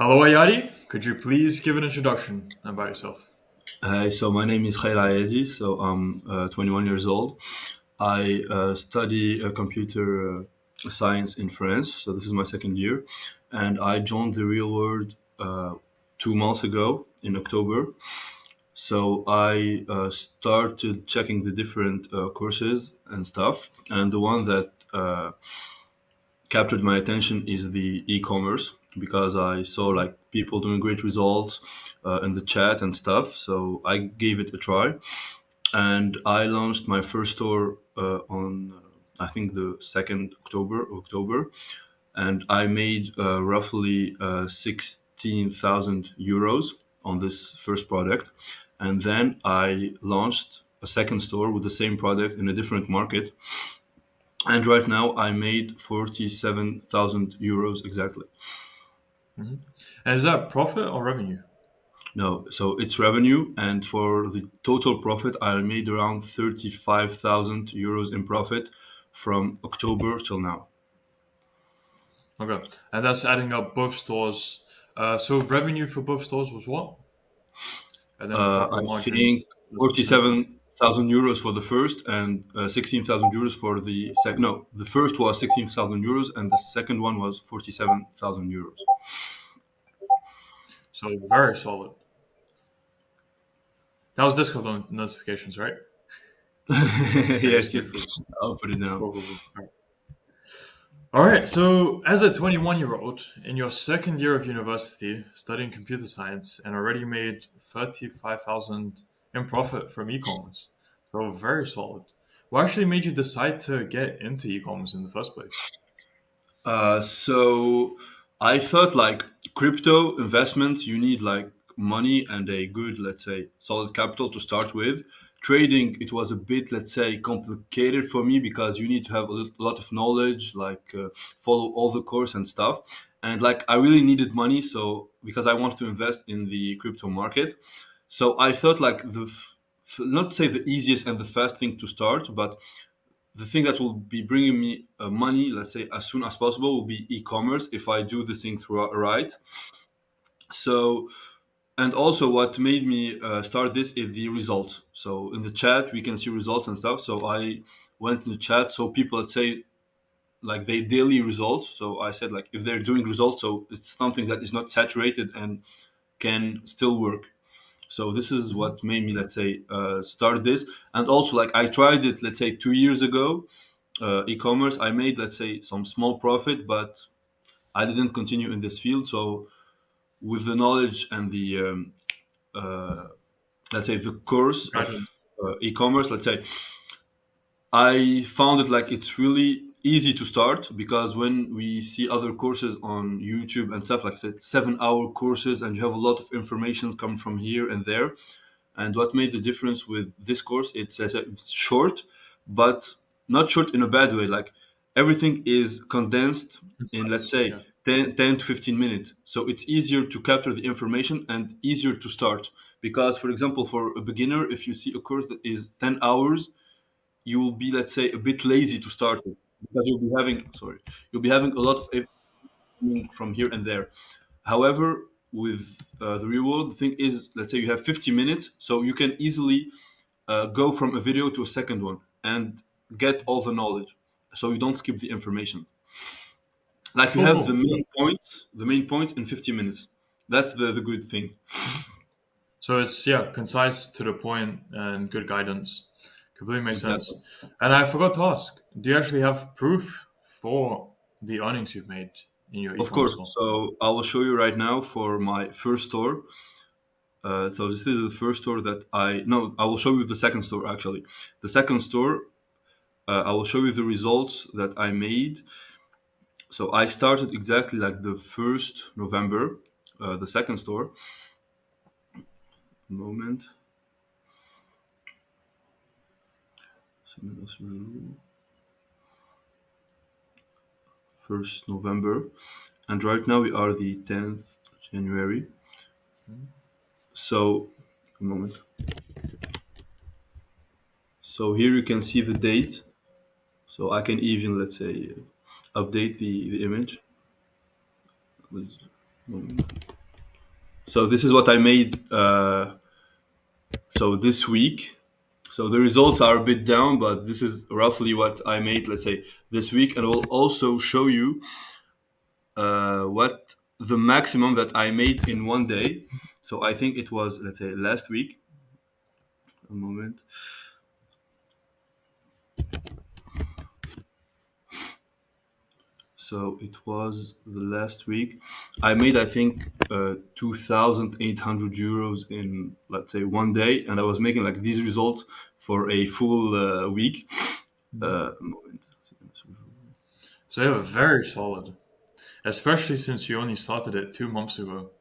Hello, Ayadi. Could you please give an introduction about yourself? Hi, so my name is Ayadi. So I'm 21 years old. I study computer science in France. So this is my second year, and I joined the real world 2 months ago in October. So I started checking the different courses and stuff, and the one that captured my attention is the e-commerce because I saw like people doing great results in the chat and stuff. So I gave it a try, and I launched my first store on I think the second October, and I made roughly 16,000 euros on this first product, and then I launched a second store with the same product in a different market, and right now I made 47,000 euros exactly. Mhm. And is that profit or revenue? No, so it's revenue, and for the total profit, I made around 35,000 euros in profit from October till now. Okay. And that's adding up both stores. So revenue for both stores was what? And then I profit margins think as a percentage. 47,000 euros for the first and 16,000 euros for the second. No, the first was 16,000 euros and the second one was 47,000 euros. So very solid. That was Discord notifications, right? I Yes, just yes, need food. I'll put it down. Cool, cool, cool. All right. So as a 21-year-old in your second year of university studying computer science and already made 35,000 in profit from e-commerce. So very solid. What actually made you decide to get into e-commerce in the first place? So I thought like crypto investments, you need like money and a good, let's say, solid capital to start with. Trading, it was a bit, let's say, complicated for me because you need to have lot of knowledge, like follow all the course and stuff. And like I really needed money, so because I wanted to invest in the crypto market, so I thought like not to say the easiest and the fast thing to start, but the thing that will be bringing me money, let's say as soon as possible, will be e-commerce if I do the thing throughout right. So, and also what made me start this is the results. So in the chat we can see results and stuff. So I went in the chat. So people, let's say, like they daily results. So I said like if they're doing results, so it's something that is not saturated and can still work. So this is Mhm. what made me, let's say, start this. And also like I tried it, let's say 2 years ago, e-commerce. I made, let's say, some small profit, but I didn't continue in this field. So with the knowledge and the uh, let's say the course Guidance. of e-commerce, let's say, I found it like it's really easy to start because when we see other courses on YouTube and stuff like that, 7-hour courses, and you have a lot of information come from here and there. And what made the difference with this course, it's short, but not short in a bad way. Like everything is condensed in, let's Concise. say, Yeah. 10 to 15 minutes. So it's easier to capture the information and easier to start. Because, for example, for a beginner, if you see a course that is 10 hours, you will be, let's say, a bit lazy to start with because you'll be having a lot of information from here and there. However, with the real world, the thing is, let's say you have 50 minutes, so you can easily go from a video to a second one and get all the knowledge, so you don't skip the information. Like you Cool, have cool. Yeah. the main point in 50 minutes. That's the good thing. Mhm. So it's yeah, concise to the point and good guidance. Completely makes Exactly. sense. And I forgot to ask, do you actually have proof for the earnings you've made in your Of e-commerce course. store? So I will show you right now for my first store. So this is the first store that I no. I will show you the second store actually. The second store, I will show you the results that I made. So I started exactly like the 1st November, the second store. Moment. 1st November, and right now we are the 10th January. So, a moment. So here you can see the date. So I can even, let's say, update the image. Moment. So this is what I made. So this week. So the results are a bit down, but this is roughly what I made, let's say, this week. And I will also show you what the maximum that I made in one day. So I think it was, let's say, last week. A moment. So it was the last week. I made, I think, 2,800 euros in, let's say, one day, and I was making like these results for a full week. Moment. So yeah, very solid, especially since you only started it 2 months ago.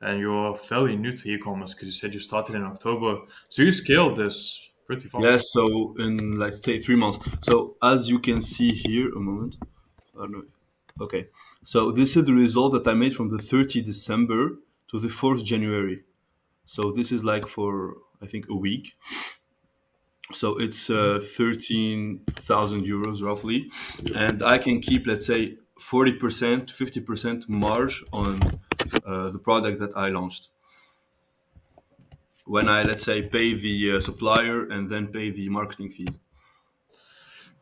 And you're fairly new to e-commerce because you said you started in October. So you scaled this pretty fast. Yes, so in like say 3 months. So as you can see here, a moment. I don't know. Okay, so this is the result that I made from the 30 December to the 4th January. So this is like for I think a week. So it's 13,000 euros roughly, and I can keep, let's say, 40% to 50% marge on the product that I launched when I, let's say, pay the supplier and then pay the marketing fees.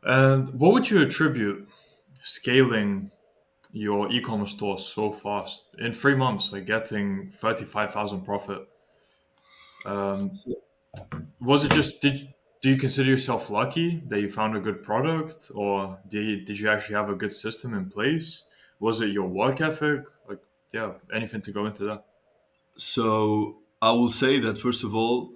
And what would you attribute scaling your e-commerce store so fast in 3 months, like getting 35,000 profit? Um, was it just do you consider yourself lucky that you found a good product, or did you actually have a good system in place? Was it your work ethic? Like, yeah, anything to go into that? So I will say that first of all,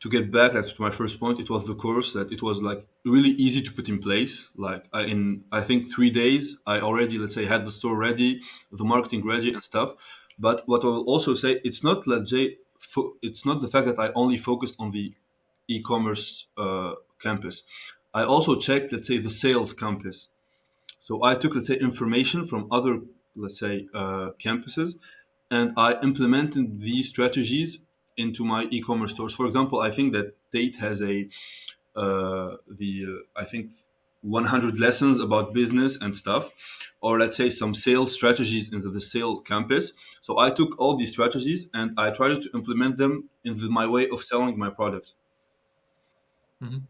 to get back to my first point, it was the course that it was like really easy to put in place. Like in I think 3 days, I already, let's say, had the store ready, the marketing ready and stuff. But what I will also say, it's not, let's say, it's not the fact that I only focused on the e-commerce campus. I also checked, let's say, the sales campus. So I took, let's say, information from other, let's say, campuses, and I implemented these strategies into my e-commerce stores. For example, I think that Tate has I think 100 lessons about business and stuff, or let's say some sales strategies into the sale campus. So I took all these strategies and I tried to implement them in my way of selling my product. Hmm.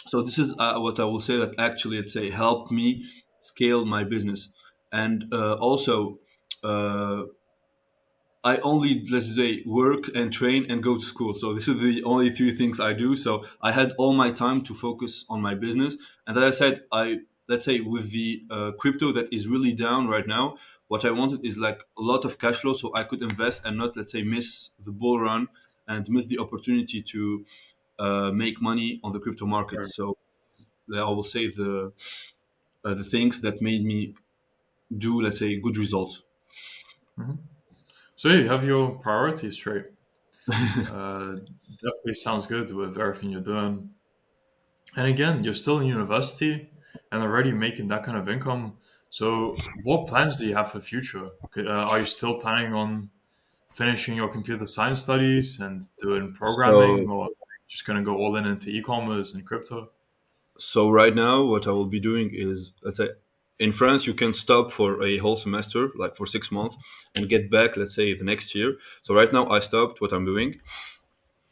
So this is what I will say that actually, let's say, helped me scale my business. And also, uh, I only, let's say, work and train and go to school. So this is the only three things I do. So I had all my time to focus on my business. And as I said, let's say, with the crypto that is really down right now, what I wanted is like a lot of cash flow so I could invest and not, let's say, miss the bull run and miss the opportunity to make money on the crypto market. Right. So I will say the things that made me do, let's say, good results. Hmm. So you have your priorities straight. Uh, Definitely sounds good with everything you're doing. And again, you're still in university and already making that kind of income. So, what plans do you have for the future? Are you still planning on finishing your computer science studies and doing So programming, or just going to go all in into e-commerce and crypto? So right now, what I will be doing is, let's say, in France, you can stop for a whole semester, like for 6 months, and get back, let's say, the next year. So right now, I stopped what I'm doing.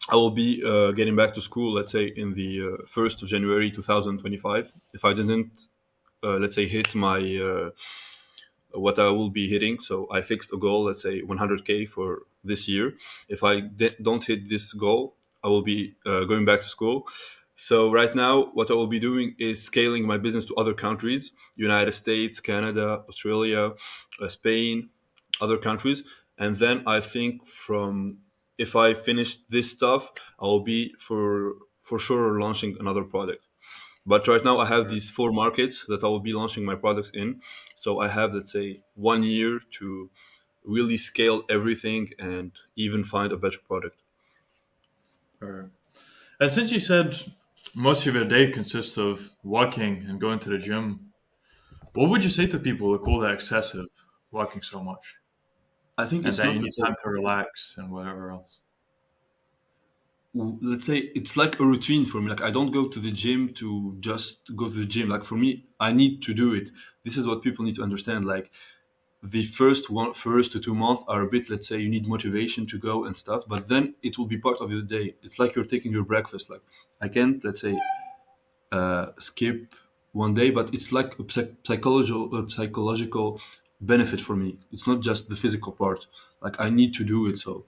I will be getting back to school, let's say, in the 1st of January 2025. If I didn't, let's say, hit my what I will be hitting. So I fixed a goal, let's say 100K for this year. If I don't hit this goal, I will be going back to school. So right now, what I will be doing is scaling my business to other countries: United States, Canada, Australia, Spain, other countries. And then I think from if I finish this stuff, I will be for sure launching another product. But right now, I have these four markets that I will be launching my products in. So I have, let's say, 1 year to really scale everything and even find a better product. Or, and since you said most of your day consists of working and going to the gym, what would you say to people who call that excessive, working so much, I think and it's that not, you need time to relax and whatever else? let's say, it's like a routine for me. Like I don't go to the gym to just go to the gym. Like for me, I need to do it. This is what people need to understand. Like the first to 2 months are a bit, let's say, you need motivation to go and stuff, but then it will be part of your day. It's like you're taking your breakfast. Like I can't, let's say, skip one day, but it's like a psychological benefit for me. It's not just the physical part. Like I need to do it, so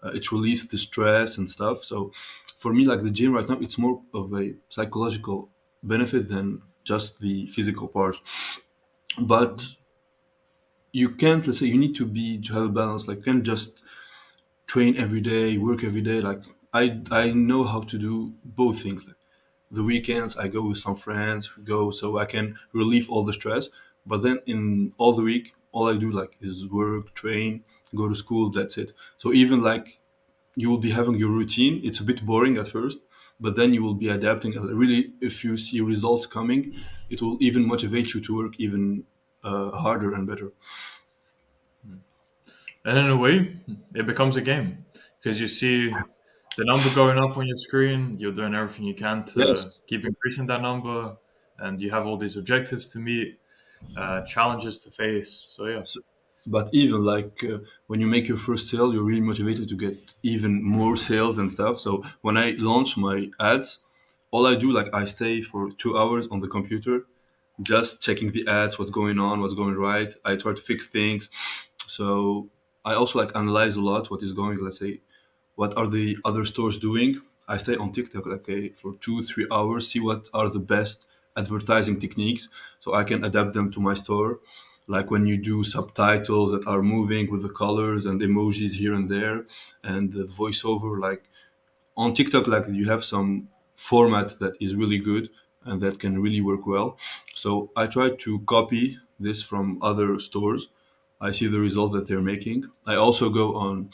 it releases the stress and stuff. So for me, like the gym right now, it's more of a psychological benefit than just the physical part. But you can't, let's say, you need to have a balance. Like you can't just train every day, work every day. Like I know how to do both things. Like the weekends I go with some friends, we go so I can relieve all the stress. But then in all the week, all I do like is work, train, go to school. That's it. So even like you will be having your routine. It's a bit boring at first, but then you will be adapting. And really, if you see results coming, it will even motivate you to work even harder and better. And in a way, it becomes a game because you see the number going up on your screen. You're doing everything you can to Yes. keep increasing that number, and you have all these objectives to meet, challenges to face. So yeah. So, but even like when you make your first sale, you're really motivated to get even more sales and stuff. So when I launch my ads, all I do, like I stay for 2 hours on the computer, just checking the ads, what's going on, what's going right. I try to fix things. So I also like analyze a lot what is going. Let's say, what are the other stores doing? I stay on TikTok like for 2 3 hours, see what are the best advertising techniques, so I can adapt them to my store. Like when you do subtitles that are moving with the colors and emojis here and there, and the voiceover, like on TikTok, like you have some format that is really good and that can really work well. So I try to copy this from other stores. I see the result that they're making. I also go on,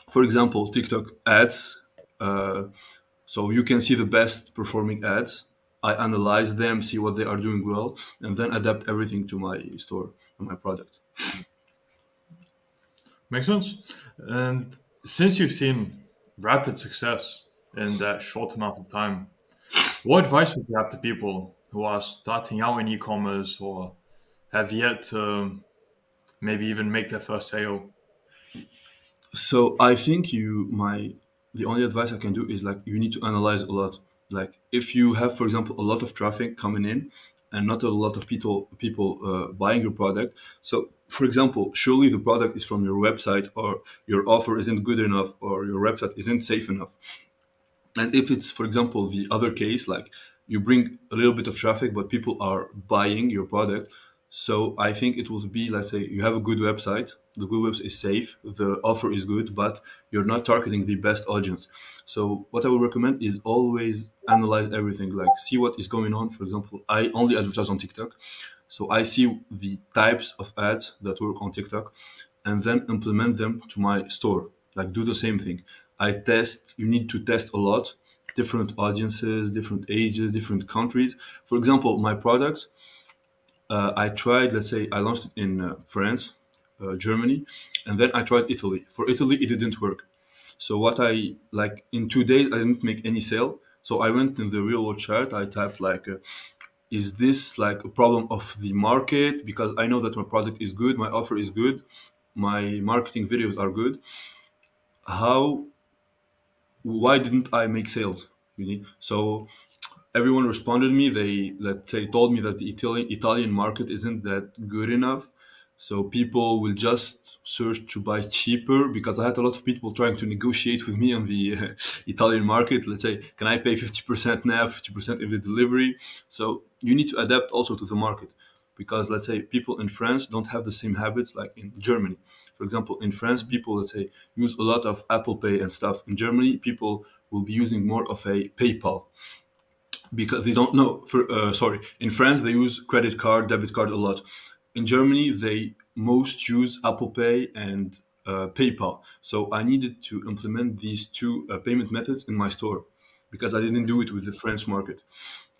for example, TikTok ads. Uh, so you can see the best performing ads. I analyze them, see what they are doing well, and then adapt everything to my store and my product. Makes sense. And since you've seen rapid success in that short amount of time, what advice would you have to people who are starting out in e-commerce or have yet to maybe even make their first sale? So I think the only advice I can do is like you need to analyze a lot. Like if you have, for example, a lot of traffic coming in and not a lot of people buying your product. So for example, surely the product is from your website, or your offer isn't good enough, or your website isn't safe enough. And if it's, for example, the other case, like you bring a little bit of traffic, but people are buying your product, so I think it will be, let's say, you have a good website, the good website is safe, the offer is good, but you're not targeting the best audience. So what I would recommend is always analyze everything, like see what is going on. For example, I only advertise on TikTok, so I see the types of ads that work on TikTok and then implement them to my store. Like do the same thing. I test, you need to test a lot, different audiences, different ages, different countries. For example, my product, I tried, let's say, I launched it in France, Germany, and then I tried Italy. For Italy, it didn't work. So what I like in 2 days, I didn't make any sale. So I went in the real world chart. I typed like, is this like a problem of the market? Because I know that my product is good, my offer is good, my marketing videos are good. How? Why didn't I make sales? Really? So everyone responded me. They, let's say, told me that the Italian market isn't that good enough. So people will just search to buy cheaper, because I had a lot of people trying to negotiate with me on the Italian market. Let's say, can I pay 50% now, 50% in the delivery? So you need to adapt also to the market, because let's say people in France don't have the same habits like in Germany. For example, in France, people, let's say, use a lot of Apple Pay and stuff. In Germany, people will be using more of a PayPal, because they don't know. Sorry, in France they use credit card, debit card a lot. In Germany, they most use Apple Pay and PayPal. So I needed to implement these two payment methods in my store, because I didn't do it with the French market.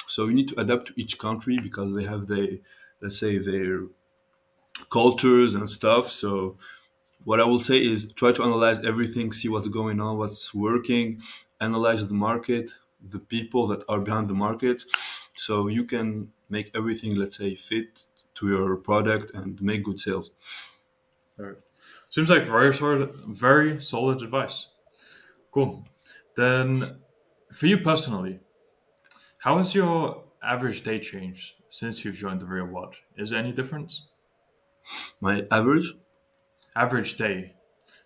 So you need to adapt to each country, because they have let's say, their cultures and stuff. So what I will say is try to analyze everything, see what's going on, what's working, analyze the market, the people that are behind the market, so you can make everything, let's say, fit to your product and make good sales. All right. Seems like very solid advice. Cool. Then, for you personally, how has your average day changed since you've joined the real world? Is there any difference? My average. Average day.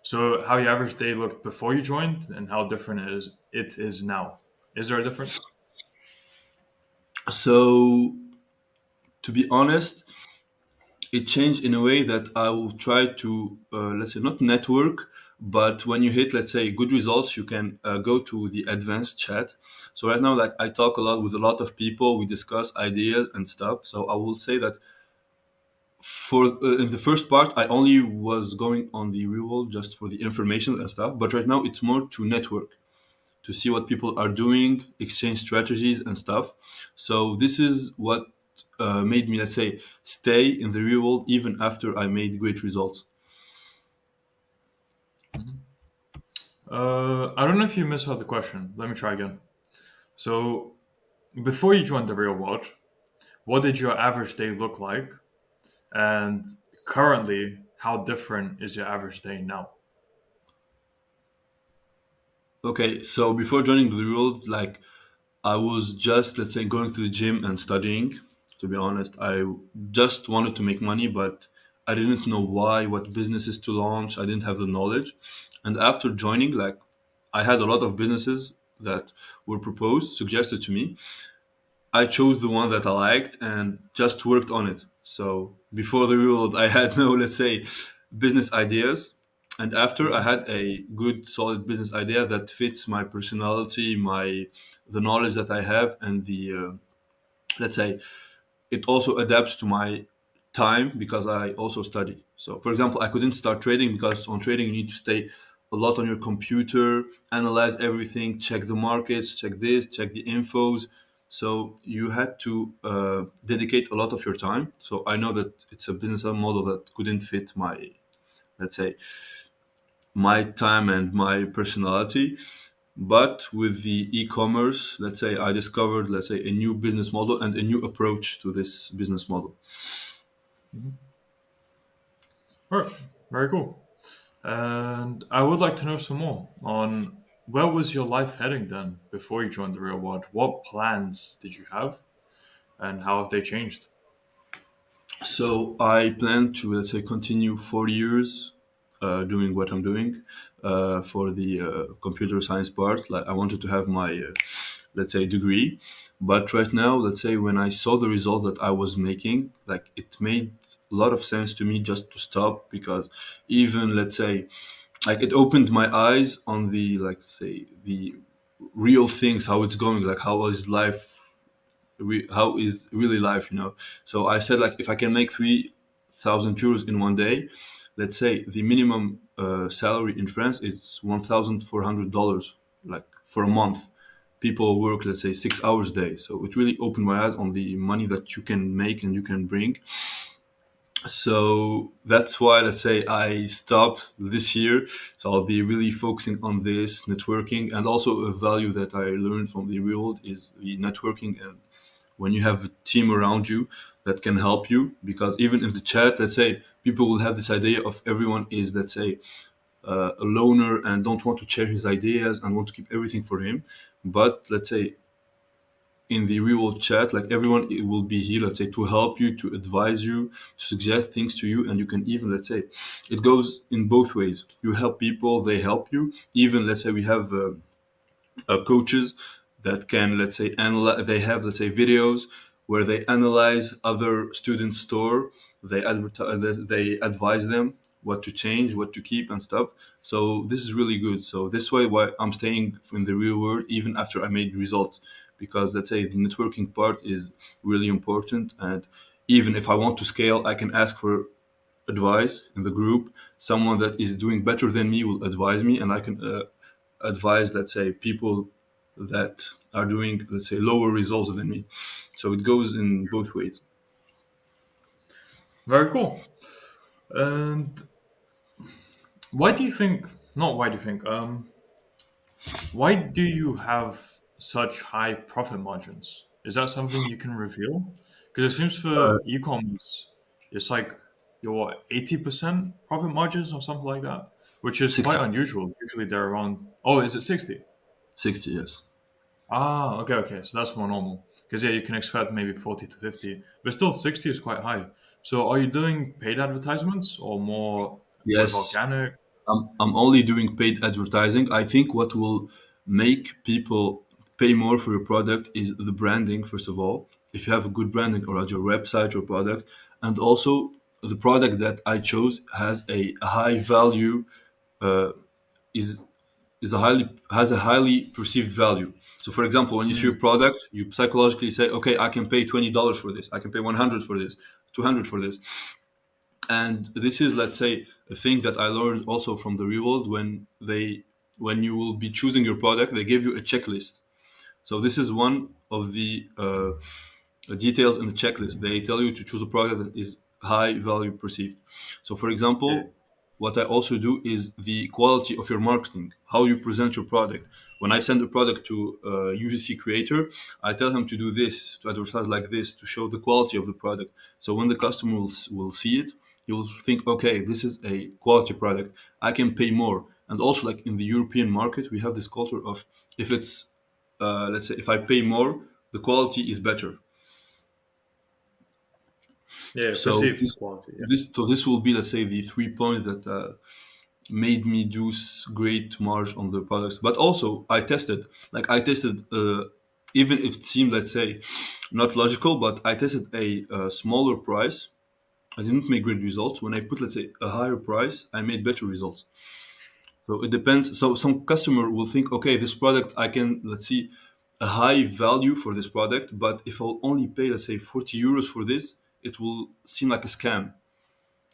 So, how your average day looked before you joined, and how different it is now. Is there a difference? So to be honest, it changed in a way that I will try to, let's say, not network, but when you hit, let's say, good results, you can go to the advanced chat. So right now, like I talk a lot with a lot of people, we discuss ideas and stuff. So I will say that for in the first part, I only was going on the real world just for the information and stuff. But right now, it's more to network, to see what people are doing, exchange strategies and stuff. So this is what made me, let's say, stay in the real world even after I made great results. Mhm. I don't know if you misheard the question. Let me try again. So, before you joined the real world, what did your average day look like? And currently, how different is your average day now? Okay, so before joining the real world, like I was just, let's say, going to the gym and studying. To be honest, I just wanted to make money, but I didn't know why, what businesses to launch. I didn't have the knowledge. And after joining, like I had a lot of businesses that were proposed, suggested to me. I chose the one that I liked and just worked on it. So before the real, I had no, let's say, business ideas. And after I Mhm. had a good, solid business idea that fits my personality, my the knowledge that I have, and the let's say it also adapts to my time because I also study. So, for example, I couldn't start trading because on trading you need to stay a lot on your computer, analyze everything, check the markets, check this, check the infos. So you had to dedicate a lot of your time. So I know that it's a business model that couldn't fit my, let's say, my time and my personality. But with the e-commerce, let's say I discovered, let's say, a new business model and a new approach to this business model. Mhm. All right, very cool. And I would like to know some more on where was your life heading then before you joined the real world? What plans did you have, and how have they changed? So I plan to, let's say, continue 4 years doing what I'm doing for the computer science part. Like I wanted to have my, let's say, degree. But right now, let's say, when I saw the result that I was making, like it made a lot of sense to me just to stop because even, let's say, like it opened my eyes on the, like, say, the real things, how it's going, like how is life how is really life, So I said, like, if I can make 3,000 euros in one day, let's say the minimum salary in France is $1,400, like for a month. People work, let's say, 6 hours a day. So it really opened my eyes on the money that you can make and you can bring. So that's why, let's say, I stopped this year. So I'll be really focusing on this networking, and also a value that I learned from the real world is the networking, and when you have a team around you that can help you, because even in the chat, let's say, people will have this idea of everyone is, let's say, a loner and don't want to share his ideas and want to keep everything for him. But let's say in the real world chat, like everyone it will be here, let's say, to help you, to advise you, to suggest things to you. And you can even, let's say, it goes in both ways. You help people, they help you. Even, let's say, we have coaches that can, let's say, analyze. They have, let's say, videos where they analyze other students' store. They they advise them what to change, what to keep, and stuff. So this is really good. So this way, why I'm staying in the real world even after I made results, because let's say the networking part is really important. And even if I want to scale, I can ask for advice in the group. Someone that is doing better than me will advise me, and I can advise, let's say, people that are doing, let's say, lower results than me. So it goes in both ways. Very cool. And why do you think? Not why do you think? Why do you have such high profit margins? Is that something you can reveal? Because it seems for e-commerce, it's like your 80% profit margins or something like that, which is quite 60, unusual. Usually they're around, oh, is it 60? 60, yes. Ah, okay, okay. So that's more normal. Because yeah, you can expect maybe 40 to 50, but still 60 is quite high. So are you doing paid advertisements or more with Yes, organic? I'm only doing paid advertising. I think what will make people pay more for your product is the branding, first of all. If you have a good branding around your website or product, and also the product that I chose has a high value, uh, is is a highly has a highly perceived value. So, for example, when you see a Mm, product, you psychologically say, "Okay, I can pay $20 for this. I can pay 100 for this, 200 for this." And this is, let's say, a thing that I learned also from the real world. When you will be choosing your product, they give you a checklist. So this is one of the details in the checklist. They tell you to choose a product that is high value perceived. So, for yeah, example, what I also do is the quality of your marketing, how you present your product. When I send a product to a UGC creator, I tell him to do this, to advertise like this, to show the quality of the product. So when the customer will see it, he will think, okay, this is a quality product. I can pay more. And also, like in the European market, we have this culture of if it's, let's say, if I pay more, the quality is better. yeah, So perceived quality. Yeah, this will be, let's say, the 3 points that made me do great marge on the products. But also I tested, even if it seemed, let's say, not logical, but I tested a, smaller price. I didn't make great results. When I put, let's say, a higher price, I made better results. So it depends. So some customer will think, okay, this product I can, let's see, a high value for this product, but if I'll only pay, let's say, 40 euros for this, it will seem like a scam.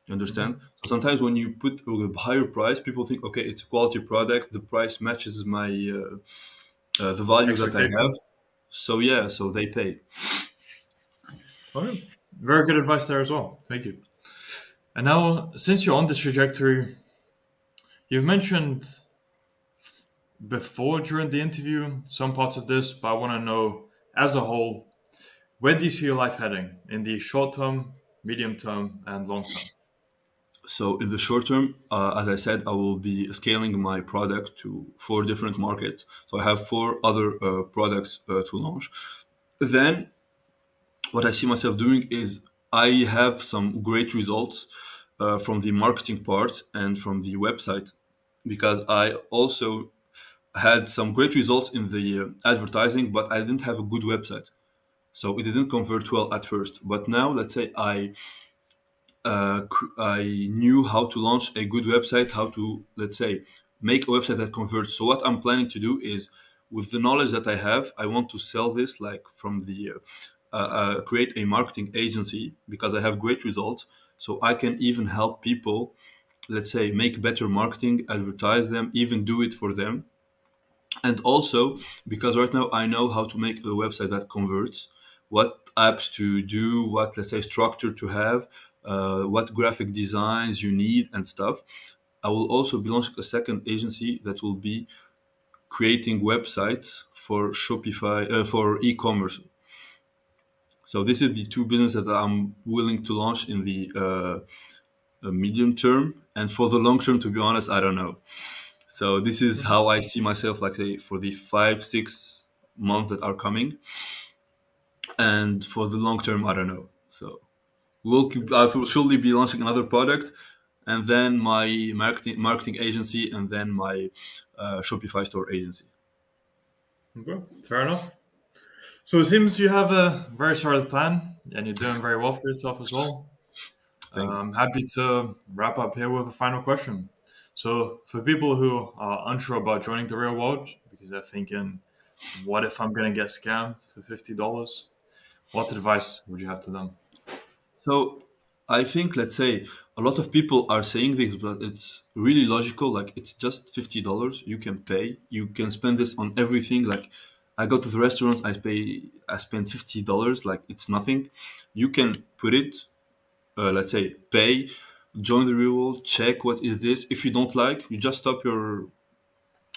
You understand? hmm, So sometimes when you put a higher price, people think, okay, it's a quality product. The price matches my the value that I have. expectations. So yeah, so they pay. Okay, very good advice there as well. Thank you. And now, since you're on this trajectory, you've mentioned before during the interview some parts of this, but I want to know as a whole, where do you see your life heading in the short term, medium term, and long term? So in the short term, as I said, I will be scaling my product to 4 different markets. So I have 4 other products to launch. Then what I see myself doing is I have some great results from the marketing part and from the website because I also had some great results in the advertising, but I didn't have a good website. So it didn't convert well at first. But now, let's say I knew how to launch a good website, how to, let's say, make a website that converts. So what I'm planning to do is, with the knowledge that I have, I want to sell this like from the create a marketing agency because I have great results. So I can even help people, let's say, make better marketing, advertise them, even do it for them. And also because right now I know how to make a website that converts, what apps to do, what, let's say, structure to have, what graphic designs you need and stuff. I will also be launching a second agency that will be creating websites for Shopify, for e-commerce. So this is the 2 businesses that I'm willing to launch in the medium term. And for the long term, to be honest, I don't know. So this is how I see myself, like, say, for the 5, 6 months that are coming, and for the long term, I don't know. So I will surely be launching another product, and then my marketing agency, and then my Shopify store agency. Okay, fair enough. So it seems you have a very solid plan and you're doing very well for yourself as well. Thank you. I'm happy to wrap up here with a final question. So, for people who are unsure about joining the real world because they're thinking, what if I'm going to get scammed for $50? What advice would you have to them? So I think, let's say, a lot of people are saying this, but it's really logical. Like, it's just $50. You can pay. You can spend this on everything. Like, I go to the restaurant. I spend $50. Like, it's nothing. You can put it. Let's say, pay, join the real world, check what is this. If you don't like, you just stop your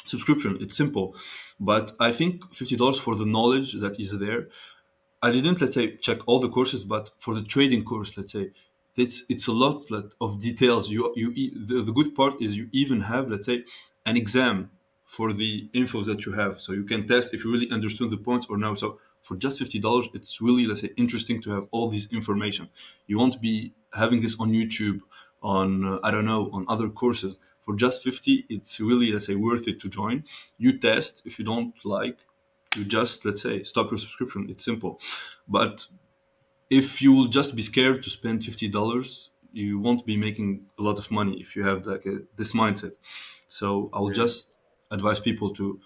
subscription. It's simple. But I think $50 for the knowledge that is there. I didn't, let's say, check all the courses, but for the trading course, let's say, it's a lot of details. The good part is you even have, let's say, an exam for the infos that you have, so you can test if you really understood the points or no. So for just $50, it's really, let's say, interesting to have all this information. You won't be having this on YouTube, on I don't know, on other courses. For just 50, it's really, let's say, worth it to join. You test. If you don't like, you just, let's say, stop your subscription. It's simple. But if you will just be scared to spend $50, you won't be making a lot of money if you have like this mindset. So I'll Yeah. just advise people to,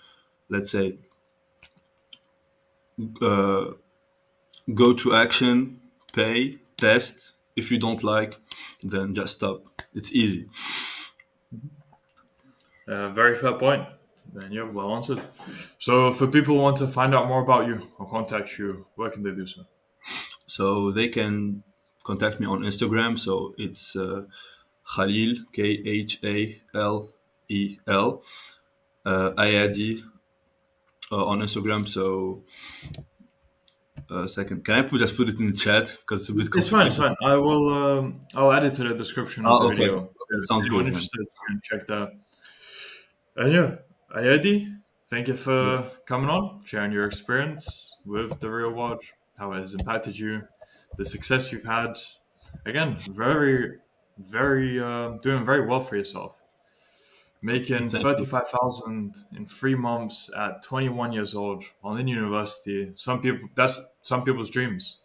let's say, uh, go to action, pay, test. If you don't like, then just stop. It's easy. Very fair point. Then yeah, well answered. So for people who want to find out more about you or contact you, where can they do so? So they can contact me on Instagram. So it's Khalil, Khaleel, Ayadi on Instagram. So second, can I just put it in the chat because it's a bit It's fine. It's complicated? fine. I will. I'll add it to the description of the Oh, okay. video. So Okay, if sounds anyone good then. interested can check that. And yeah, Ayadi, thank you Yeah. for coming on, sharing your experience with the real world, how it has impacted you, the success you've had. Again, doing very well for yourself. Making Thank you. 35,000 in 3 months at 21 years old while in university. That's some people's dreams,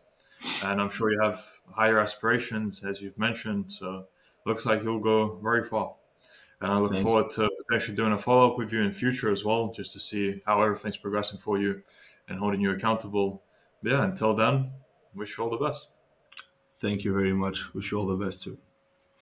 and I'm sure you have higher aspirations, as you've mentioned. So, looks like you'll go very far. And I look Thank you. forward to potentially doing a follow up with you in future as well, just to see how everything's progressing for you and holding you accountable. But yeah, until then, wish you all the best. Thank you very much. Wish you all the best too.